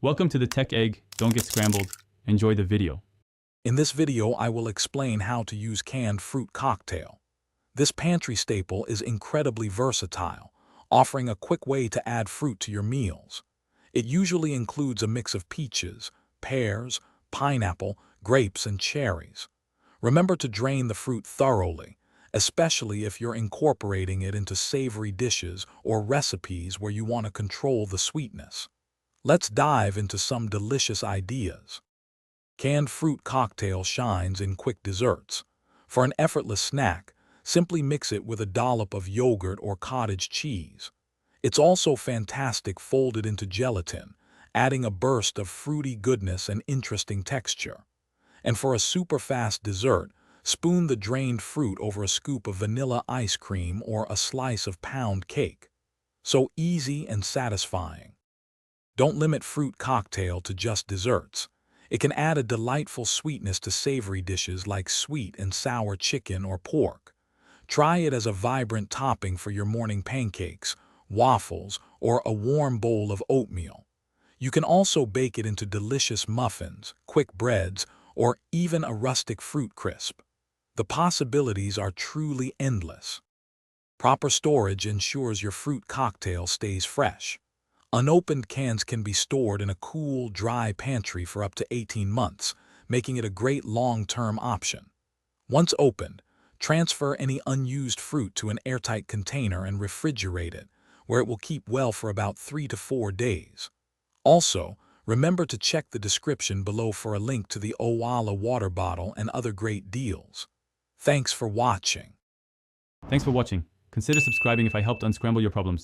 Welcome to the Tech Egg. Don't get scrambled. Enjoy the video. In this video, I will explain how to use canned fruit cocktail. This pantry staple is incredibly versatile, offering a quick way to add fruit to your meals. It usually includes a mix of peaches, pears, pineapple, grapes, and cherries. Remember to drain the fruit thoroughly, especially if you're incorporating it into savory dishes or recipes where you want to control the sweetness. Let's dive into some delicious ideas. Canned fruit cocktail shines in quick desserts. For an effortless snack, simply mix it with a dollop of yogurt or cottage cheese. It's also fantastic folded into gelatin, adding a burst of fruity goodness and interesting texture. And for a super fast dessert, spoon the drained fruit over a scoop of vanilla ice cream or a slice of pound cake. So easy and satisfying. Don't limit fruit cocktail to just desserts. It can add a delightful sweetness to savory dishes like sweet and sour chicken or pork. Try it as a vibrant topping for your morning pancakes, waffles, or a warm bowl of oatmeal. You can also bake it into delicious muffins, quick breads, or even a rustic fruit crisp. The possibilities are truly endless. Proper storage ensures your fruit cocktail stays fresh. Unopened cans can be stored in a cool, dry pantry for up to 18 months, making it a great long-term option. Once opened, transfer any unused fruit to an airtight container and refrigerate it, where it will keep well for about 3 to 4 days. Also, remember to check the description below for a link to the Owala water bottle and other great deals. Thanks for watching. Thanks for watching. Consider subscribing if I helped unscramble your problems.